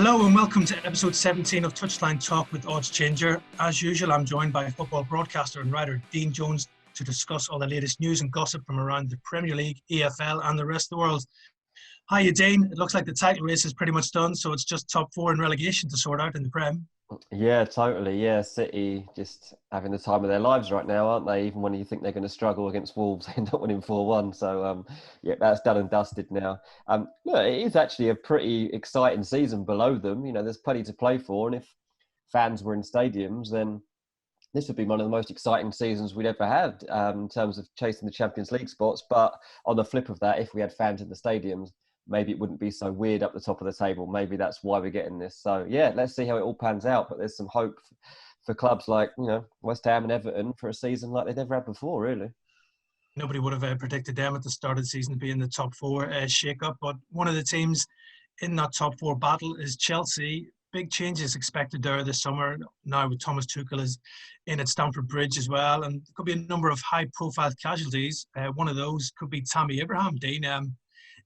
Hello and welcome to episode 17 of Touchline Talk with Odds Changer. As usual, I'm joined by football broadcaster and writer Dean Jones to discuss all the latest news and gossip from around the Premier League, EFL and the rest of the world. Hiya Dean, it looks like the title race is pretty much done, so it's just top four and relegation to sort out in the Prem. Yeah, totally. Yeah, City just having the time of their lives right now, aren't they? Even when you think they're going to struggle against Wolves, they end up winning 4-1. So, yeah, that's done and dusted now. Look, it is actually a pretty exciting season below them. You know, there's plenty to play for. And if fans were in stadiums, then this would be one of the most exciting seasons we'd ever had in terms of chasing the Champions League spots. But on the flip of that, if we had fans in the stadiums, maybe it wouldn't be so weird up the top of the table. Maybe that's why we're getting this. So, yeah, let's see how it all pans out. But there's some hope for clubs like, West Ham and Everton for a season like they've never had before, really. Nobody would have predicted them at the start of the season to be in the top four shake-up. But one of the teams in that top four battle is Chelsea. Big changes expected there this summer. Now with Thomas Tuchel is in at Stamford Bridge as well. And there could be a number of high-profile casualties. One of those could be Tammy Abraham, Dean.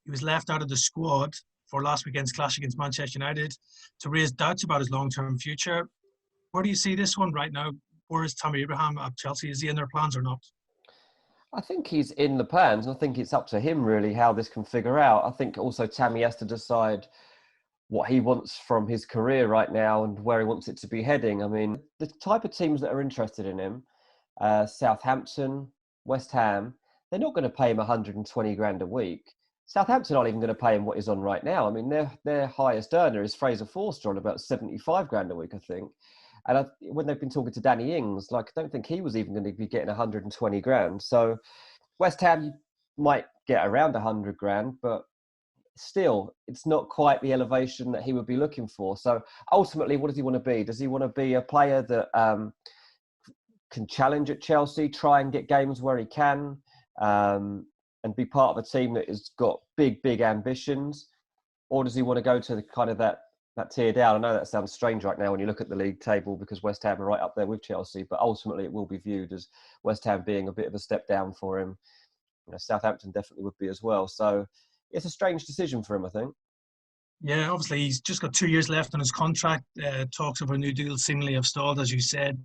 He was left out of the squad for last weekend's clash against Manchester United to raise doubts about his long-term future. Where do you see this one right now? Where is Tammy Abraham at Chelsea? Is he in their plans or not? I think he's in the plans. I think it's up to him, really, how this can figure out. I think also Tammy has to decide what he wants from his career right now and where he wants it to be heading. I mean, the type of teams that are interested in him, Southampton, West Ham, they're not going to pay him 120 grand a week. Southampton aren't even going to pay him what he's on right now. I mean, their highest earner is Fraser Forster on about 75 grand a week, I think. And when they've been talking to Danny Ings, I don't think he was even going to be getting 120 grand. So West Ham might get around 100 grand, but still, it's not quite the elevation that he would be looking for. So ultimately, what does he want to be? Does he want to be a player that can challenge at Chelsea, try and get games where he can, and be part of a team that has got big ambitions? Or does he want to go to the kind of that tier down? I know that sounds strange right now when you look at the league table because West Ham are right up there with Chelsea, but ultimately it will be viewed as West Ham being a bit of a step down for him. Southampton definitely would be as well. So it's a strange decision for him, I think. Yeah, obviously he's just got 2 years left on his contract. Talks of a new deal seemingly have stalled, as you said.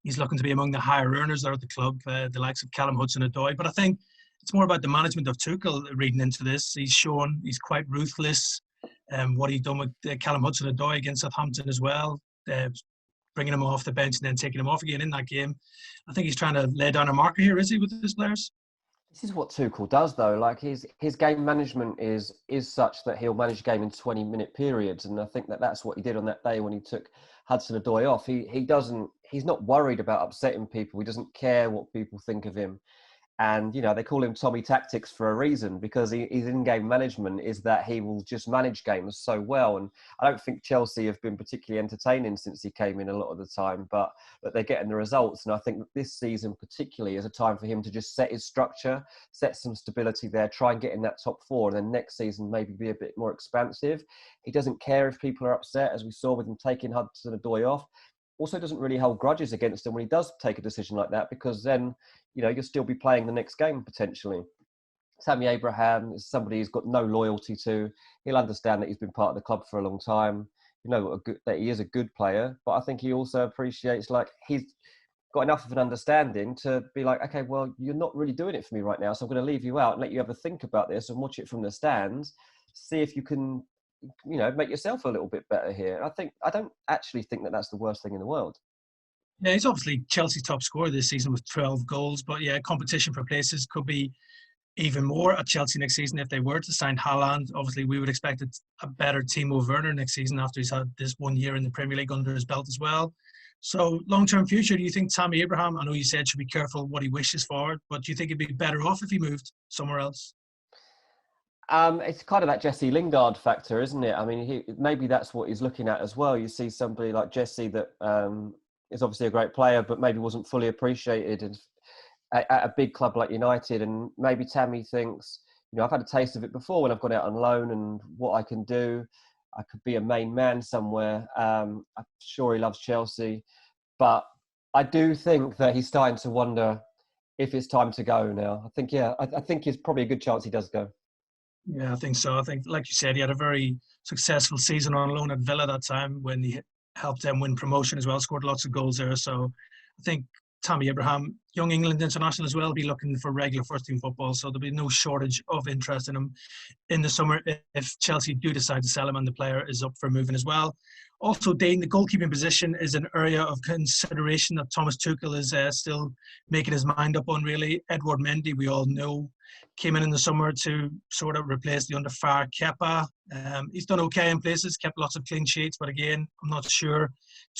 He's looking to be among the higher earners there at the club, the likes of Callum Hudson-Odoi. But I think it's more about the management of Tuchel reading into this. He's shown he's quite ruthless. What he's done with Callum Hudson-Odoi against Southampton as well, bringing him off the bench and then taking him off again in that game. I think he's trying to lay down a marker here, is he, with his players? This is what Tuchel does, though. Like his game management is such that he'll manage a game in 20-minute periods, and I think that's what he did on that day when he took Hudson-Odoi off. He's not worried about upsetting people. He doesn't care what people think of him. And, they call him Tommy Tactics for a reason, because his in-game management is that he will just manage games so well. And I don't think Chelsea have been particularly entertaining since he came in a lot of the time, but they're getting the results. And I think that this season particularly is a time for him to just set his structure, set some stability there, try and get in that top four, and then next season maybe be a bit more expansive. He doesn't care if people are upset, as we saw with him taking Hudson-Odoi off. Also doesn't really hold grudges against him when he does take a decision like that, because then, you'll still be playing the next game potentially. Tammy Abraham is somebody he's got no loyalty to. He'll understand that he's been part of the club for a long time. That he is a good player, but I think he also appreciates he's got enough of an understanding to be like, okay, well, you're not really doing it for me right now, so I'm going to leave you out and let you have a think about this and watch it from the stands, see if you can make yourself a little bit better here. I don't actually think that that's the worst thing in the world. Yeah, he's obviously Chelsea's top scorer this season with 12 goals. But yeah, competition for places could be even more at Chelsea next season if they were to sign Haaland. Obviously, we would expect a better Timo Werner next season after he's had this 1 year in the Premier League under his belt as well. So long-term future, do you think Tammy Abraham, I know you said should be careful what he wishes for, but do you think he'd be better off if he moved somewhere else? It's kind of that Jesse Lingard factor, isn't it? I mean, maybe that's what he's looking at as well. You see somebody like Jesse that is obviously a great player, but maybe wasn't fully appreciated at a big club like United. And maybe Tammy thinks, I've had a taste of it before when I've gone out on loan and what I can do. I could be a main man somewhere. I'm sure he loves Chelsea. But I do think that he's starting to wonder if it's time to go now. I think there's probably a good chance he does go. Yeah, I think so. I think, like you said, he had a very successful season on loan at Villa that time when he helped them win promotion as well, scored lots of goals there. So I think Tammy Abraham, young England international as well, will be looking for regular first team football. So there'll be no shortage of interest in him in the summer if Chelsea do decide to sell him and the player is up for moving as well. Also, Dane, the goalkeeping position is an area of consideration that Thomas Tuchel is still making his mind up on, really. Edward Mendy, we all know, came in the summer to sort of replace the under fire Kepa. He's done okay in places, kept lots of clean sheets, but again, I'm not sure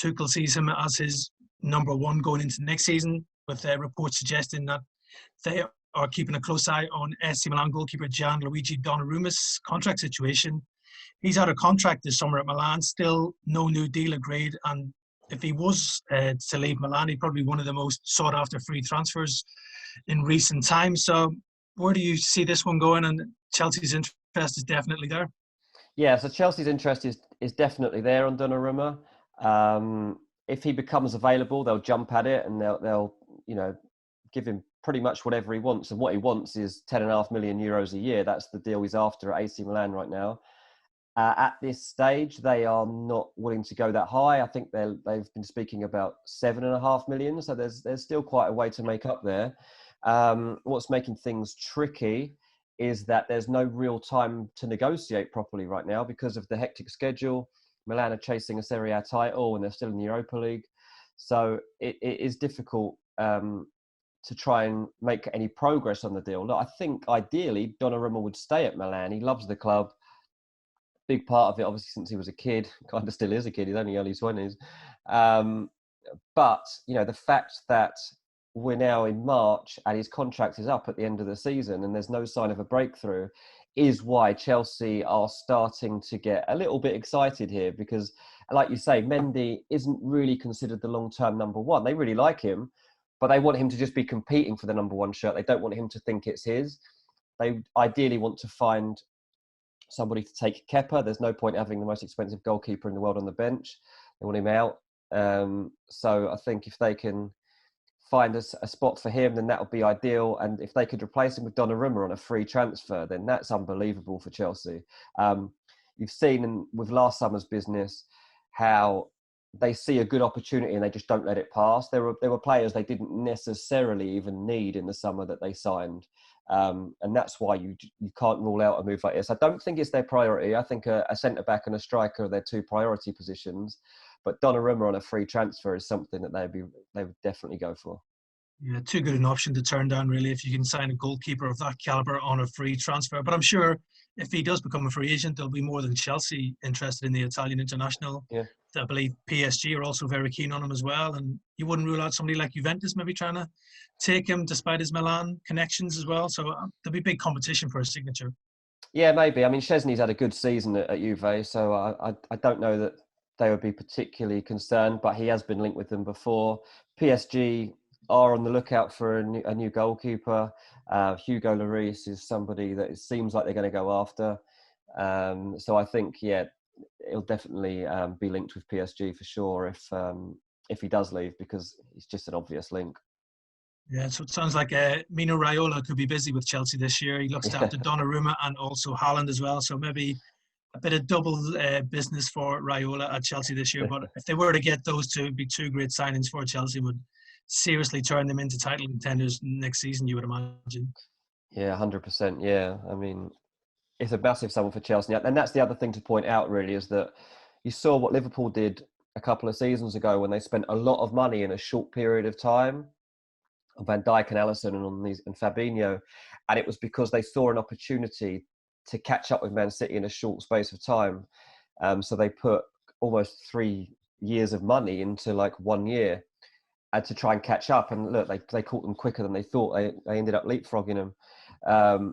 Tuchel sees him as his number one going into next season, with reports suggesting that they are keeping a close eye on AC Milan goalkeeper Gianluigi Donnarumma's contract situation. He's out of contract this summer at Milan, still no new deal agreed. And if he was to leave Milan, he'd probably be one of the most sought after free transfers in recent times. So where do you see this one going? And Chelsea's interest is definitely there. Yeah, so Chelsea's interest is definitely there on Donnarumma. If he becomes available, they'll jump at it and they'll give him pretty much whatever he wants. And what he wants is €10.5 million a year. That's the deal he's after at AC Milan right now. At this stage, they are not willing to go that high. I think they've been speaking about $7.5 million. So there's still quite a way to make up there. What's making things tricky is that there's no real time to negotiate properly right now because of the hectic schedule. Milan are chasing a Serie A title and they're still in the Europa League. So it is difficult to try and make any progress on the deal. Look, I think ideally Donnarumma would stay at Milan. He loves the club. Big part of it, obviously, since he was a kid, kind of still is a kid. He's only early 20s. But, the fact that we're now in March and his contract is up at the end of the season and there's no sign of a breakthrough is why Chelsea are starting to get a little bit excited here because, like you say, Mendy isn't really considered the long-term number one. They really like him, but they want him to just be competing for the number one shirt. They don't want him to think it's his. They ideally want to find somebody to take Kepa. There's no point having the most expensive goalkeeper in the world on the bench. They want him out. So I think if they can find a spot for him, then that would be ideal. And if they could replace him with Donnarumma on a free transfer, then that's unbelievable for Chelsea. You've seen with last summer's business how they see a good opportunity and they just don't let it pass. There were players they didn't necessarily even need in the summer that they signed. And that's why you can't rule out a move like this. I don't think it's their priority. I think a centre-back and a striker are their two priority positions. But Donnarumma on a free transfer is something that they would definitely go for. Yeah, too good an option to turn down, really, if you can sign a goalkeeper of that calibre on a free transfer. But I'm sure if he does become a free agent, there'll be more than Chelsea interested in the Italian international. Yeah. I believe PSG are also very keen on him as well. And you wouldn't rule out somebody like Juventus maybe trying to take him despite his Milan connections as well. So there'll be big competition for his signature. Yeah, maybe. I mean, Szczesny's had a good season at Juve, so I don't know that they would be particularly concerned, but he has been linked with them before. PSG are on the lookout for a new goalkeeper. Hugo Lloris is somebody that it seems like they're going to go after. So I think, yeah, it'll definitely be linked with PSG for sure if he does leave, because it's just an obvious link. Yeah, so it sounds like Mino Raiola could be busy with Chelsea this year. He looks after Donnarumma and also Haaland as well. So maybe a bit of double business for Raiola at Chelsea this year. But if they were to get those two, it'd be two great signings for Chelsea. Would seriously turn them into title contenders next season, you would imagine. Yeah, 100%. Yeah, I mean, it's a massive sum for Chelsea. And that's the other thing to point out, really, is that you saw what Liverpool did a couple of seasons ago when they spent a lot of money in a short period of time on Van Dijk and Alisson and Fabinho. And it was because they saw an opportunity to catch up with Man City in a short space of time. So they put almost 3 years of money into like 1 year and to try and catch up. And look, they caught them quicker than they thought. They ended up leapfrogging them.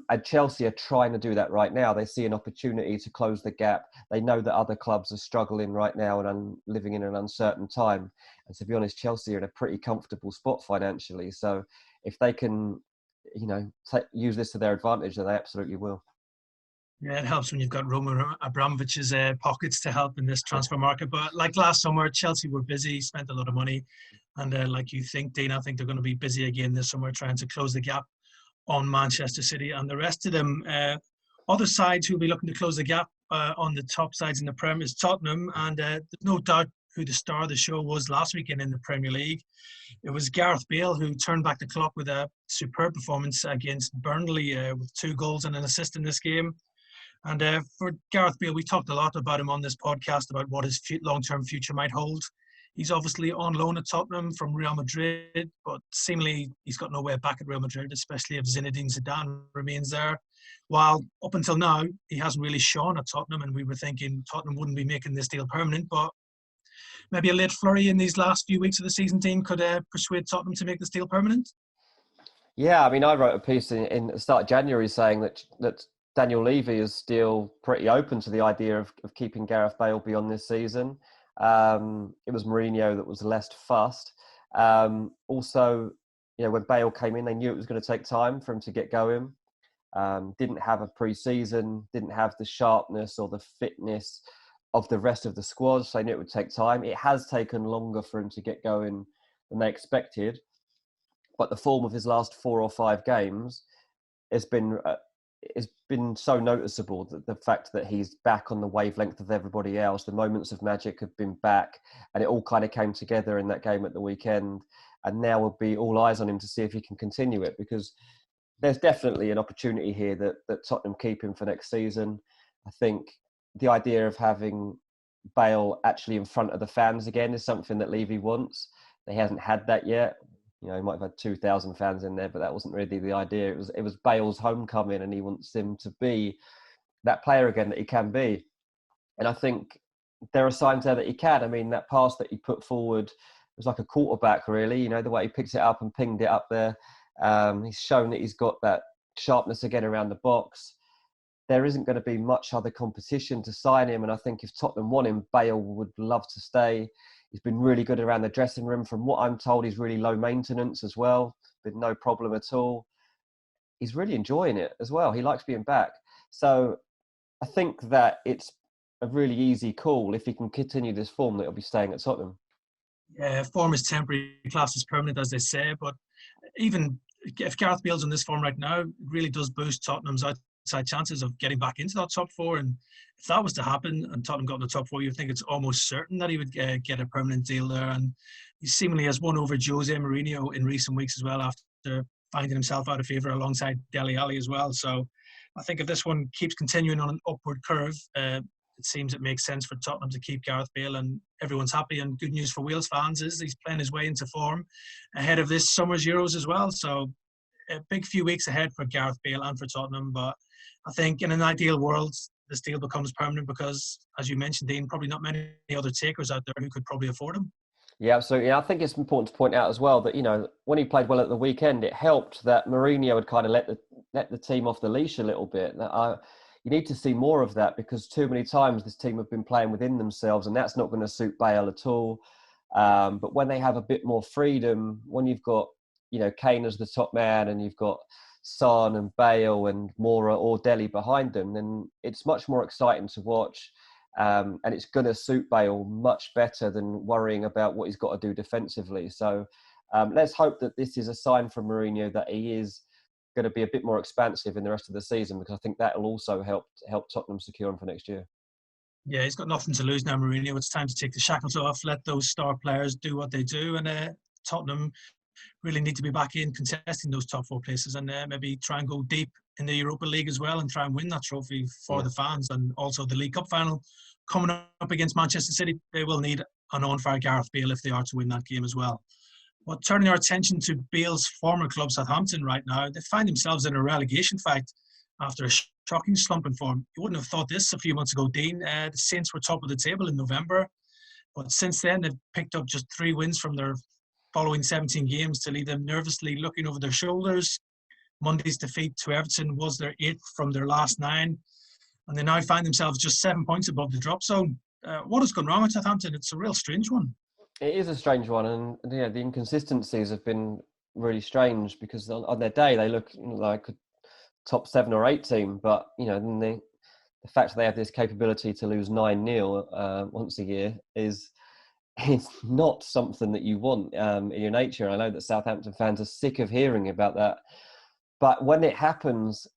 And Chelsea are trying to do that right now. They see an opportunity to close the gap. They know that other clubs are struggling right now and living in an uncertain time. And to be honest, Chelsea are in a pretty comfortable spot financially. So if they can, use this to their advantage, then they absolutely will. Yeah, it helps when you've got Roman Abramovich's pockets to help in this transfer market. But like last summer, Chelsea were busy, spent a lot of money. And like you think, Dean, I think they're going to be busy again this summer trying to close the gap on Manchester City and the rest of them. Other sides who will be looking to close the gap on the top sides in the Prem is Tottenham, and there's no doubt who the star of the show was last weekend in the Premier League. It was Gareth Bale who turned back the clock with a superb performance against Burnley with 2 goals and an assist in this game. And for Gareth Bale, we talked a lot about him on this podcast, about what his long-term future might hold. He's obviously on loan at Tottenham from Real Madrid, but seemingly he's got no way back at Real Madrid, especially if Zinedine Zidane remains there. While up until now, he hasn't really shone at Tottenham, and we were thinking Tottenham wouldn't be making this deal permanent, but maybe a late flurry in these last few weeks of the season, team could persuade Tottenham to make this deal permanent. Yeah, I mean, I wrote a piece in the start of January saying that Daniel Levy is still pretty open to the idea of keeping Gareth Bale beyond this season. It was Mourinho that was less fussed. Also, when Bale came in, they knew it was going to take time for him to get going. Didn't have a pre-season, didn't have the sharpness or the fitness of the rest of the squad, so they knew it would take time. It has taken longer for him to get going than they expected, but the form of his last 4 or 5 games has been so noticeable, that the fact that he's back on the wavelength of everybody else, the moments of magic have been back, and it all kind of came together in that game at the weekend. And now will be all eyes on him to see if he can continue it, because there's definitely an opportunity here that Tottenham keep him for next season. I think the idea of having Bale actually in front of the fans again is something that Levy wants. He hasn't had that yet. He might have had 2,000 fans in there, but that wasn't really the idea. It was Bale's homecoming, and he wants him to be that player again that he can be. And I think there are signs there that he can. I mean, that pass that he put forward was like a quarterback, really. The way he picks it up and pinged it up there. He's shown that he's got that sharpness again around the box. There isn't going to be much other competition to sign him, and I think if Tottenham want him, Bale would love to stay. He's been really good around the dressing room. From what I'm told, he's really low maintenance as well. Been no problem at all. He's really enjoying it as well. He likes being back. So I think that it's a really easy call. If he can continue this form, that he'll be staying at Tottenham. Yeah, form is temporary, class is permanent, as they say. But even if Gareth Bale's in this form right now, it really does boost Tottenham's outside chances of getting back into that top 4. And if that was to happen and Tottenham got in the top 4, you'd think it's almost certain that he would get a permanent deal there. And he seemingly has won over Jose Mourinho in recent weeks as well, after finding himself out of favour alongside Dele Alli as well. So I think if this one keeps continuing on an upward curve, it seems it makes sense for Tottenham to keep Gareth Bale, and everyone's happy. And good news for Wales fans is he's playing his way into form ahead of this summer's Euros as well. So a big few weeks ahead for Gareth Bale and for Tottenham. But I think in an ideal world, this deal becomes permanent because, as you mentioned, Dean, probably not many other takers out there who could probably afford him. Yeah, absolutely. I think it's important to point out as well that, when he played well at the weekend, it helped that Mourinho had kind of let the team off the leash a little bit. You need to see more of that, because too many times this team have been playing within themselves, and that's not going to suit Bale at all. But when they have a bit more freedom, when you've got, Kane as the top man, and you've got Son and Bale and Moura or Dele behind them, then it's much more exciting to watch. And it's going to suit Bale much better than worrying about what he's got to do defensively. So let's hope that this is a sign from Mourinho that he is going to be a bit more expansive in the rest of the season, because I think that will also help Tottenham secure him for next year. Yeah, he's got nothing to lose now, Mourinho. It's time to take the shackles off, let those star players do what they do, and Tottenham really need to be back in contesting those top 4 places, and maybe try and go deep in the Europa League as well and try and win that trophy for the fans. And also the League Cup final coming up against Manchester City, they will need an on-fire Gareth Bale if they are to win that game as well. But turning our attention to Bale's former club, Southampton, right now, they find themselves in a relegation fight after a shocking slump in form. You wouldn't have thought this a few months ago, Dean. The Saints were top of the table in November, but since then they've picked up just 3 wins from their following 17 games to leave them nervously looking over their shoulders. Monday's defeat to Everton was their 8th from their last 9, and they now find themselves just 7 points above the drop zone. What has gone wrong with Southampton? It's a real strange one. It is a strange one, and the inconsistencies have been really strange, because on their day they look like a top 7 or 8 team, but then the fact that they have this capability to lose 9-0 once a year is not something that you want in your nature. I know that Southampton fans are sick of hearing about that, but when it happens,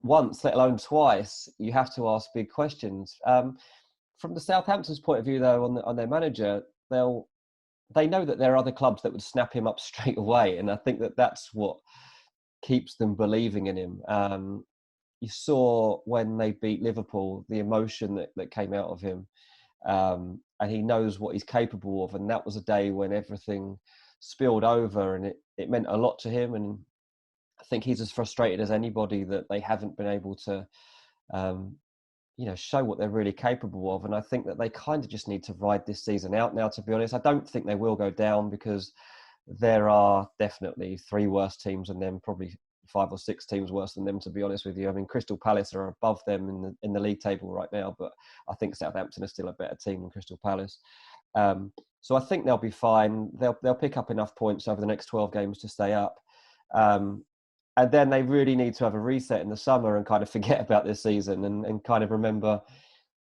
once, let alone twice, you have to ask big questions. From the Southampton's point of view, though, on their manager, they know that there are other clubs that would snap him up straight away, and I think that that's what keeps them believing in him. You saw when they beat Liverpool, the emotion that came out of him, and he knows what he's capable of, and that was a day when everything spilled over, and it meant a lot to him. And I think he's as frustrated as anybody that they haven't been able to show what they're really capable of. And I think that they kind of just need to ride this season out now, to be honest. I don't think they will go down, because there are definitely 3 worse teams than them, probably 5 or 6 teams worse than them, to be honest with you. I mean, Crystal Palace are above them in the league table right now, but I think Southampton are still a better team than Crystal Palace. So I think they'll be fine. They'll pick up enough points over the next 12 games to stay up. And then they really need to have a reset in the summer and kind of forget about this season and kind of remember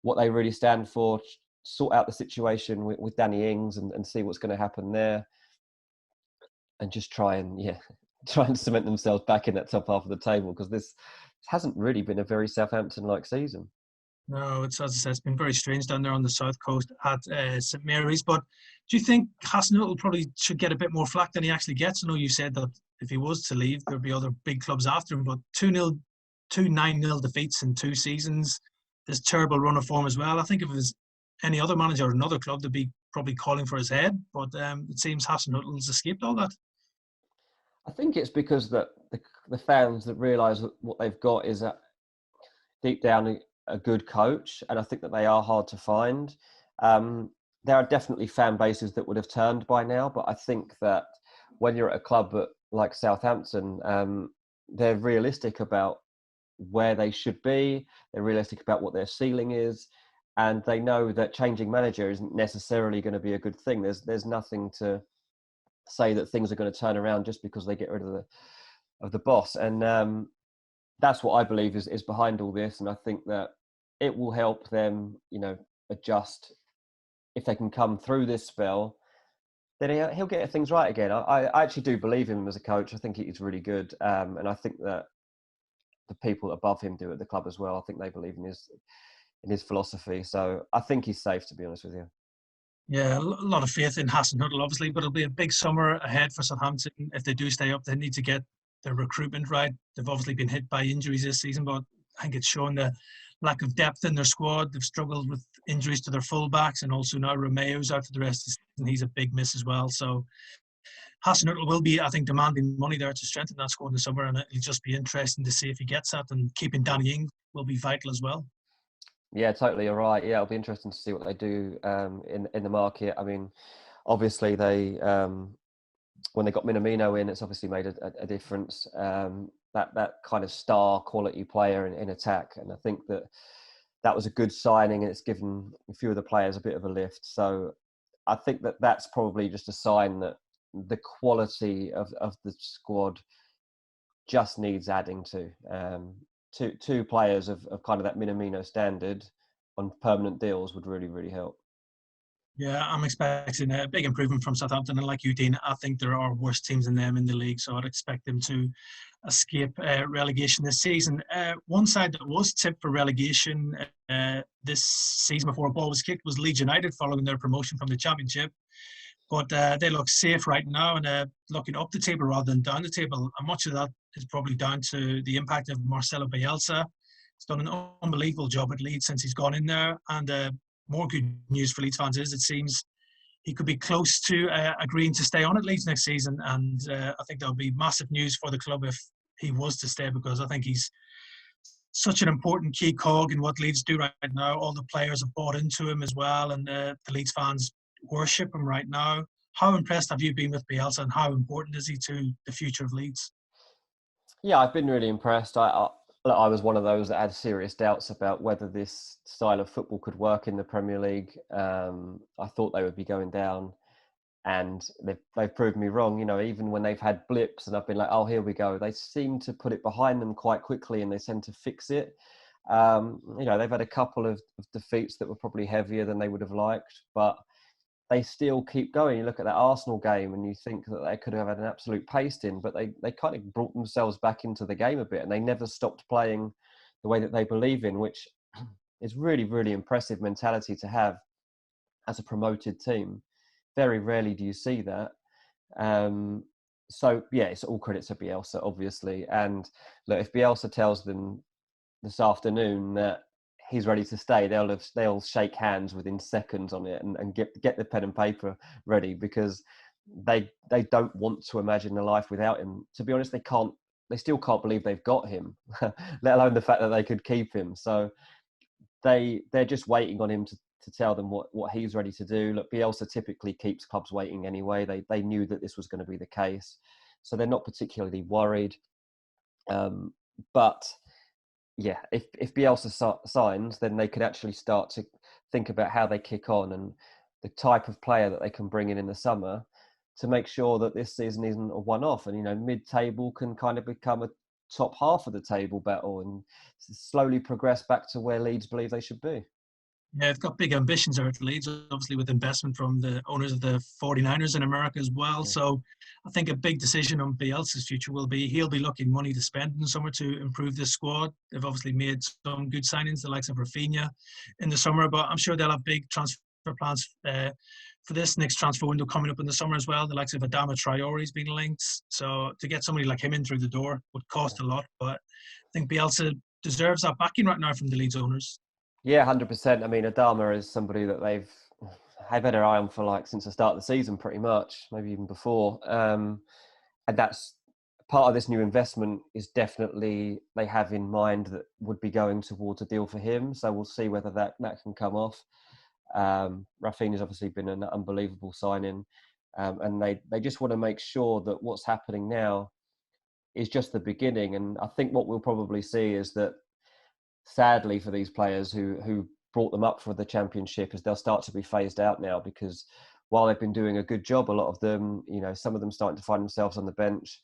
what they really stand for, sort out the situation with Danny Ings and see what's going to happen there. And just try and cement themselves back in that top half of the table, because this hasn't really been a very Southampton-like season. No, it's, as I said, it's been very strange down there on the south coast at St Mary's. But do you think Hasenhüttl probably should get a bit more flack than he actually gets? I know you said that if he was to leave, there'd be other big clubs after him, but 2-0, 9-0 defeats in 2 seasons, this terrible run of form as well. I think if it was any other manager or another club, they'd be probably calling for his head. But it seems Hasenhüttl's escaped all that. I think it's because the fans that realise that what they've got is deep down a good coach, and I think that they are hard to find. There are definitely fan bases that would have turned by now, but I think that when you're at a club like Southampton, they're realistic about where they should be. They're realistic about what their ceiling is, and they know that changing manager isn't necessarily going to be a good thing. There's nothing to say that things are going to turn around just because they get rid of the boss, and that's what I believe is behind all this. And I think that it will help them, adjust. If they can come through this spell, then he'll get things right again. I actually do believe him as a coach. I think he's really good, and I think that the people above him do at the club as well. I think they believe in his philosophy. So I think he's safe, to be honest with you. Yeah, a lot of faith in Hasenhüttl, obviously, but it'll be a big summer ahead for Southampton. If they do stay up, they need to get their recruitment right. They've obviously been hit by injuries this season, but I think it's shown the lack of depth in their squad. They've struggled with injuries to their fullbacks, and also now Romeo's out for the rest of the season. He's a big miss as well. So Hasenhüttl will be, I think, demanding money there to strengthen that squad in the summer, and it'll just be interesting to see if he gets that. And keeping Danny Ings will be vital as well. Yeah, totally. You're right. Yeah, it'll be interesting to see what they do in the market. I mean, obviously they when they got Minamino in, it's obviously made a difference. That kind of star quality player in attack, and I think that was a good signing, and it's given a few of the players a bit of a lift. So I think that's probably just a sign that the quality of the squad just needs adding to. Two players of kind of that Minamino standard on permanent deals would really, really help. Yeah, I'm expecting a big improvement from Southampton. And like you, Dean, I think there are worse teams than them in the league. So I'd expect them to escape relegation this season. One side that was tipped for relegation this season before a ball was kicked was Leeds United, following their promotion from the Championship. But they look safe right now and looking up the table rather than down the table. And much of that is probably down to the impact of Marcelo Bielsa. He's done an unbelievable job at Leeds since he's gone in there. And more good news for Leeds fans is it seems he could be close to agreeing to stay on at Leeds next season. And I think that would be massive news for the club if he was to stay, because I think he's such an important key cog in what Leeds do right now. All the players have bought into him as well, and the Leeds fans worship him right now. How impressed have you been with Bielsa, and how important is he to the future of Leeds? Yeah, I've been really impressed. I was one of those that had serious doubts about whether this style of football could work in the Premier League. I thought they would be going down, and they've proved me wrong. Even when they've had blips and I've been like, oh, here we go, they seem to put it behind them quite quickly, and they tend to fix it. They've had a couple of defeats that were probably heavier than they would have liked, but they still keep going. You look at that Arsenal game and you think that they could have had an absolute pasting, but they kind of brought themselves back into the game a bit, and they never stopped playing the way that they believe in, which is really, really impressive mentality to have as a promoted team. Very rarely do you see that. So yeah, it's all credit to Bielsa, obviously. And look, if Bielsa tells them this afternoon that he's ready to stay, they'll shake hands within seconds on it and get the pen and paper ready, because they don't want to imagine a life without him. To be honest, they still can't believe they've got him, let alone the fact that they could keep him. So they're just waiting on him to tell them what he's ready to do. Look, Bielsa typically keeps clubs waiting anyway. They knew that this was going to be the case, so they're not particularly worried. But yeah, if Bielsa signs, then they could actually start to think about how they kick on and the type of player that they can bring in the summer to make sure that this season isn't a one-off, and mid-table can kind of become a top half of the table battle and slowly progress back to where Leeds believe they should be. Yeah, they've got big ambitions there at Leeds, obviously with investment from the owners of the 49ers in America as well. Yeah. So I think a big decision on Bielsa's future will be he'll be looking money to spend in the summer to improve this squad. They've obviously made some good signings, the likes of Rafinha in the summer, but I'm sure they'll have big transfer plans for this next transfer window coming up in the summer as well. The likes of Adama Traore's being linked. So to get somebody like him in through the door would cost a lot, but I think Bielsa deserves that backing right now from the Leeds owners. Yeah, 100%. I mean, Adama is somebody that they've had their eye on for since the start of the season, pretty much, maybe even before. And that's part of this new investment is definitely they have in mind that would be going towards a deal for him. So we'll see whether that can come off. Rafinha's obviously been an unbelievable signing. And they just want to make sure that what's happening now is just the beginning. And I think what we'll probably see is that, sadly for these players who brought them up for the Championship, is they'll start to be phased out now, because while they've been doing a good job, a lot of them, some of them starting to find themselves on the bench.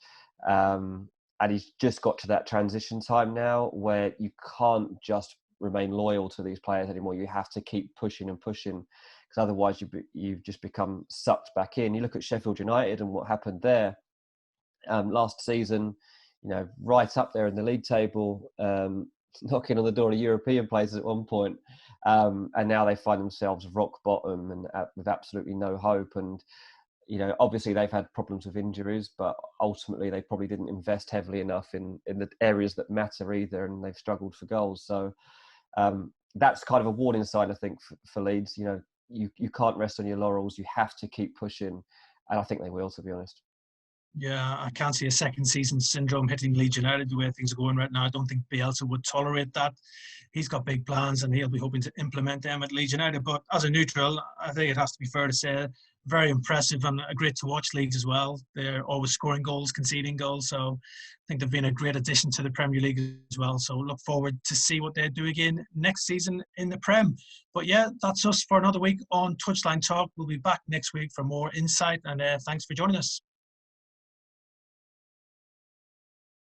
And he's just got to that transition time now where you can't just remain loyal to these players anymore. You have to keep pushing and pushing, because otherwise you've just become sucked back in. You look at Sheffield United and what happened there last season, right up there in the league table, knocking on the door of European places at one point, and now they find themselves rock bottom and with absolutely no hope. And obviously they've had problems with injuries, but ultimately they probably didn't invest heavily enough in the areas that matter either, and they've struggled for goals. So that's kind of a warning sign, I think, for Leeds. You can't rest on your laurels. You have to keep pushing, and I think they will, to be honest. Yeah, I can't see a second season syndrome hitting Leeds United the way things are going right now. I don't think Bielsa would tolerate that. He's got big plans and he'll be hoping to implement them at Leeds United. But as a neutral, I think it has to be fair to say, very impressive and a great to watch Leeds as well. They're always scoring goals, conceding goals. So I think they've been a great addition to the Premier League as well. So look forward to see what they do again next season in the Prem. But yeah, that's us for another week on Touchline Talk. We'll be back next week for more insight, and thanks for joining us.